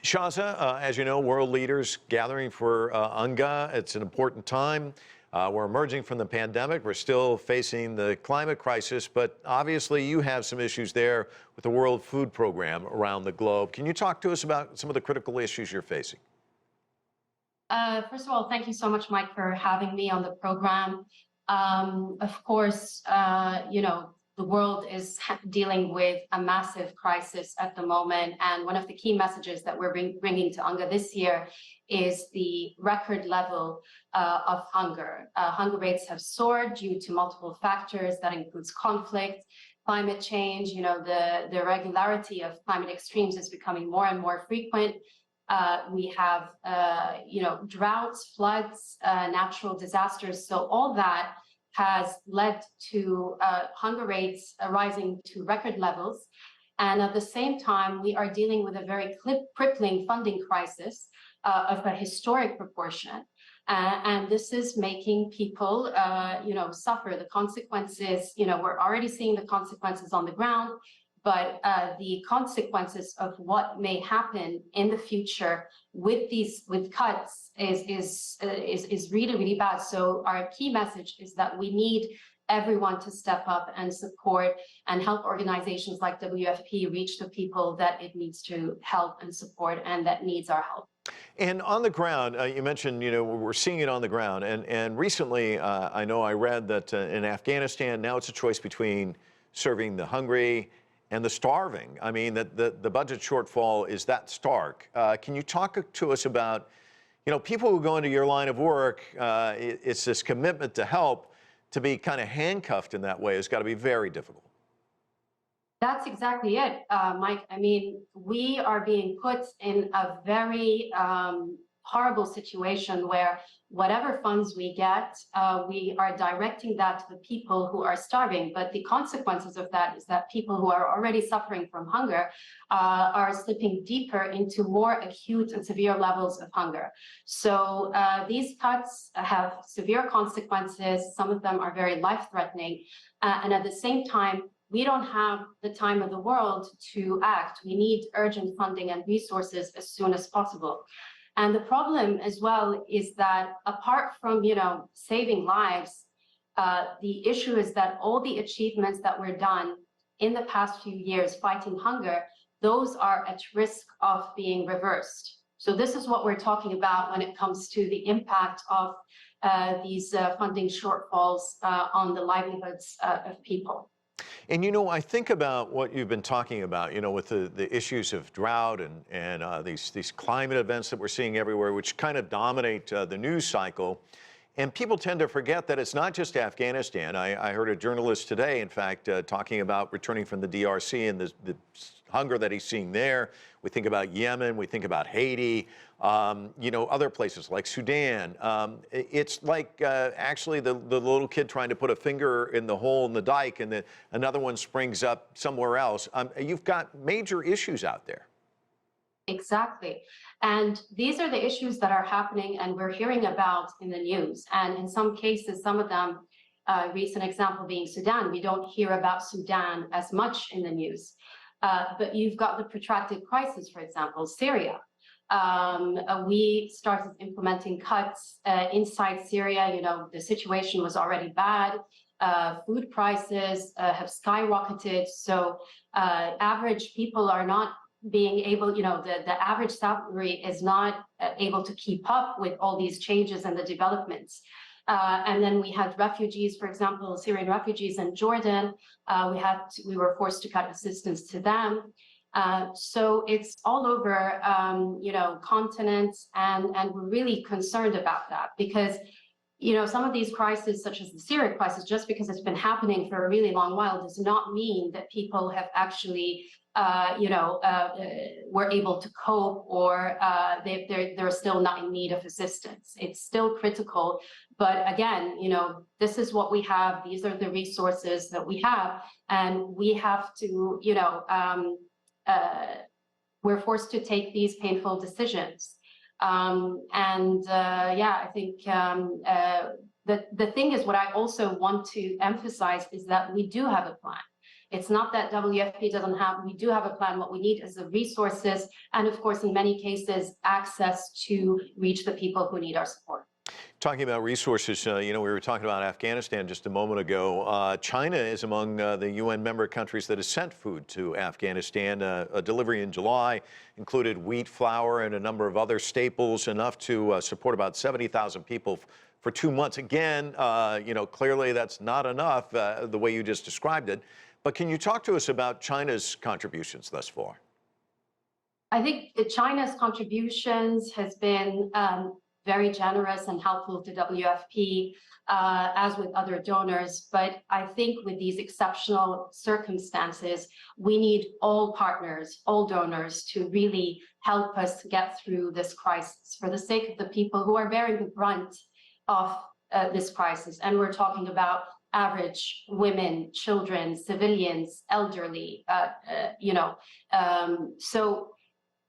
Shaza, as you know, world leaders gathering for UNGA. It's an important time. We're emerging from the pandemic. We're still facing the climate crisis, but obviously you have some issues there with the World Food Program around the globe. Can you talk to us about some of the critical issues you're facing? First of all, thank you so much, Mike, for having me on the program. Of course, the world is dealing with a massive crisis at the moment. And one of the key messages that we're bringing to UNGA this year is the record level of hunger. Hunger rates have soared due to multiple factors. That includes conflict, climate change. The regularity of climate extremes is becoming more and more frequent. We have, droughts, floods, natural disasters. So all that has led to hunger rates rising to record levels. And at the same time, we are dealing with a very crippling funding crisis of a historic proportion. And this is making people, suffer the consequences. We're already seeing the consequences on the ground, but the consequences of what may happen in the future with cuts is really, really bad. So our key message is that we need everyone to step up and support and help organizations like WFP reach the people that it needs to help and support and that needs our help. And on the ground, you mentioned, we're seeing it on the ground. And recently, I know I read that in Afghanistan, now it's a choice between serving the hungry and the starving. I mean, the budget shortfall is that stark. Can you talk to us about, people who go into your line of work, it's this commitment to help, to be kind of handcuffed in that way has got to be very difficult. That's exactly it, Mike. I mean, we are being put in a very horrible situation where whatever funds we get, we are directing that to the people who are starving. But the consequences of that is that people who are already suffering from hunger are slipping deeper into more acute and severe levels of hunger. So these cuts have severe consequences. Some of them are very life-threatening. And at the same time, we don't have the time of the world to act. We need urgent funding and resources as soon as possible. And the problem as well is that apart from, saving lives, the issue is that all the achievements that were done in the past few years fighting hunger, those are at risk of being reversed. So this is what we're talking about when it comes to the impact of these funding shortfalls on the livelihoods of people. And I think about what you've been talking about, with the issues of drought and these climate events that we're seeing everywhere, which kind of dominate the news cycle. And people tend to forget that it's not just Afghanistan. I heard a journalist today, in fact, talking about returning from the DRC and the hunger that he's seeing there. We think about Yemen, we think about Haiti, other places like Sudan. It's like actually the little kid trying to put a finger in the hole in the dike and another one springs up somewhere else. You've got major issues out there. Exactly. And these are the issues that are happening and we're hearing about in the news. And in some cases, some of them, recent example being Sudan, we don't hear about Sudan as much in the news. But you've got the protracted crisis, for example, Syria. We started implementing cuts inside Syria. The situation was already bad. Food prices have skyrocketed. So average people are not being able, the average salary is not able to keep up with all these changes and the developments. And then we had refugees, for example, Syrian refugees in Jordan. We were forced to cut assistance to them. So it's all over, continents, and we're really concerned about that because, some of these crises, such as the Syria crisis, just because it's been happening for a really long while, does not mean that people have actually, were able to cope or they're still not in need of assistance. It's still critical. But again, this is what we have. These are the resources that we have. And we have to, we're forced to take these painful decisions. I think the thing is, what I also want to emphasize is that we do have a plan. It's not that WFP doesn't have, we do have a plan. What we need is the resources and, of course, in many cases, access to reach the people who need our support. Talking about resources, we were talking about Afghanistan just a moment ago. China is among the UN member countries that has sent food to Afghanistan. A delivery in July included wheat, flour, and a number of other staples, enough to support about 70,000 people for 2 months. Again, clearly that's not enough, the way you just described it. But can you talk to us about China's contributions thus far? I think China's contributions has been very generous and helpful to WFP, as with other donors. But I think with these exceptional circumstances, we need all partners, all donors to really help us get through this crisis for the sake of the people who are bearing the brunt of this crisis. And we're talking about average women, children, civilians, elderly, so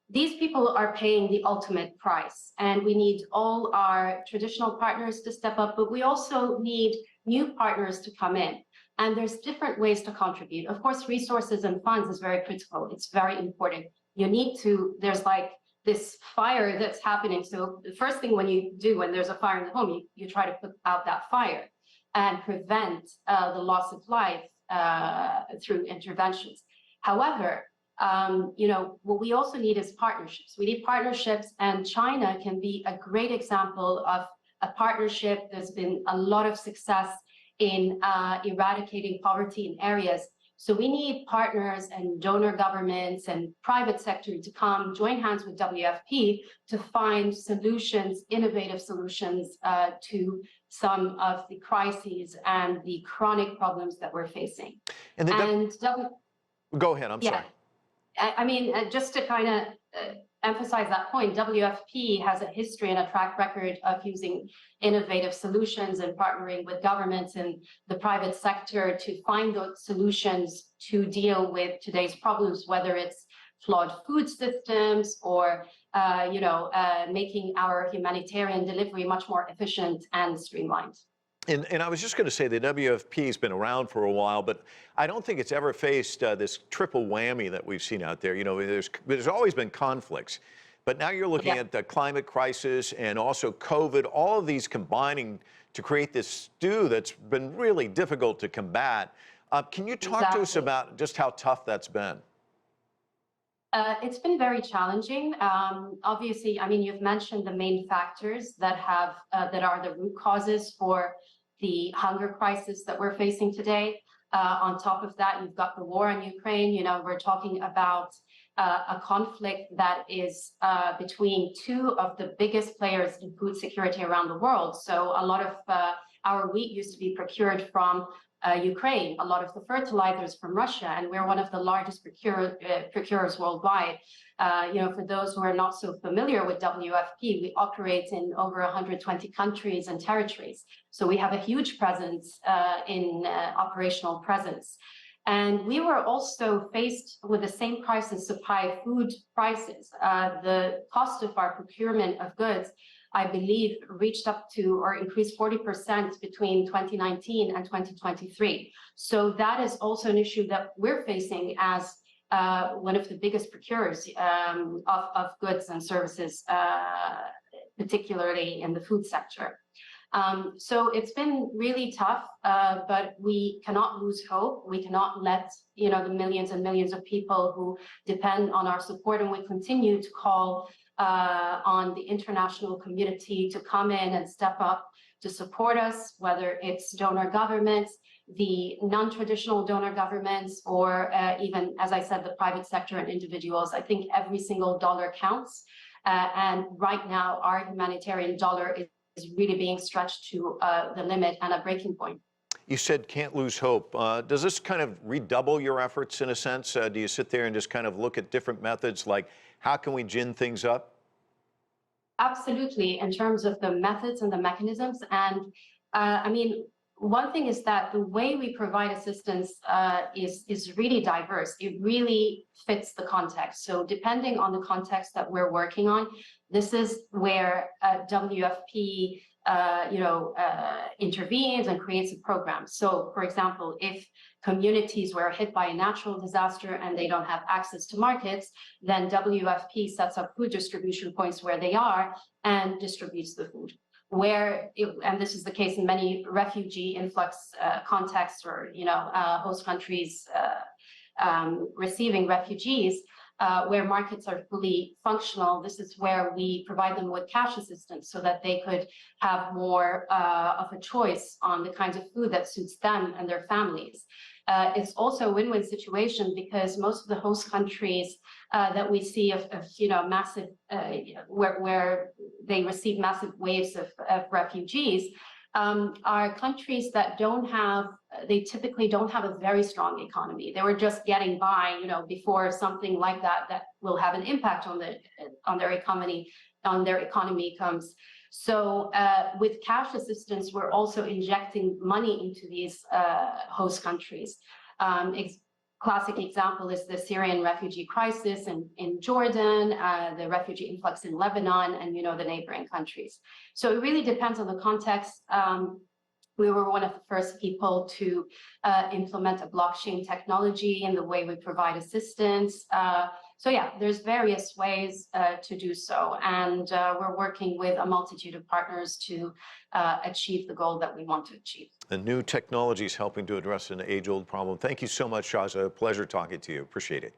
these people are paying the ultimate price, and we need all our traditional partners to step up, but we also need new partners to come in. And there's different ways to contribute. Of course, resources and funds is very critical. It's very important. You need to, there's like this fire that's happening. So the first thing when you do, when there's a fire in the home, you try to put out that fire and prevent the loss of life through interventions. However, what we also need is partnerships. We need partnerships, and China can be a great example of a partnership. There's been a lot of success in eradicating poverty in areas. So we need partners and donor governments and private sector to come join hands with WFP to find solutions, innovative solutions to some of the crises and the chronic problems that we're facing. Go ahead, I'm sorry. I mean, just to kind of emphasize that point, WFP has a history and a track record of using innovative solutions and partnering with governments and the private sector to find those solutions to deal with today's problems, whether it's flawed food systems or, making our humanitarian delivery much more efficient and streamlined. And I was just going to say the WFP has been around for a while, but I don't think it's ever faced this triple whammy that we've seen out there. There's always been conflicts, but now you're looking at the climate crisis and also COVID, all of these combining to create this stew that's been really difficult to combat. Can you talk to us about just how tough that's been? It's been very challenging. Obviously, I mean, you've mentioned the main factors that are the root causes for the hunger crisis that we're facing today. On top of that, you've got the war in Ukraine. We're talking about a conflict that is between two of the biggest players in food security around the world. So a lot of our wheat used to be procured from Ukraine, a lot of the fertilizers from Russia, and we're one of the largest procurers worldwide. For those who are not so familiar with WFP, we operate in over 120 countries and territories. So we have a huge presence in operational presence. And we were also faced with the same crisis of high food prices. The cost of our procurement of goods, I believe, reached up to or increased 40% between 2019 and 2023. So that is also an issue that we're facing as one of the biggest procurers of goods and services, particularly in the food sector. So it's been really tough, but we cannot lose hope. We cannot let the millions and millions of people who depend on our support, and we continue to call on the international community to come in and step up to support us, whether it's donor governments, the non-traditional donor governments, or even, as I said, the private sector and individuals. I think every single dollar counts. And right now, our humanitarian dollar is really being stretched to the limit and a breaking point. You said can't lose hope. Does this kind of redouble your efforts in a sense? Do you sit there and just kind of look at different methods, like how can we gin things up? Absolutely, in terms of the methods and the mechanisms. And I mean, one thing is that the way we provide assistance is really diverse. It really fits the context. So depending on the context that we're working on, this is where WFP intervenes and creates a program. So, for example, if communities were hit by a natural disaster and they don't have access to markets, then WFP sets up food distribution points where they are and distributes the food. And this is the case in many refugee influx contexts, or host countries receiving refugees, where markets are fully functional. This is where we provide them with cash assistance so that they could have more of a choice on the kinds of food that suits them and their families. It's also a win-win situation because most of the host countries that we see of massive, where they receive massive waves of refugees, are countries that they typically don't have a very strong economy. They were just getting by, before something like that will have an impact on their economy comes. So with cash assistance, we're also injecting money into these host countries. Classic example is the Syrian refugee crisis in Jordan, the refugee influx in Lebanon, and the neighboring countries. So it really depends on the context. We were one of the first people to implement a blockchain technology in the way we provide assistance. So yeah, there's various ways to do so. And we're working with a multitude of partners to achieve the goal that we want to achieve. The new technology is helping to address an age-old problem. Thank you so much, Shaza. A pleasure talking to you. Appreciate it.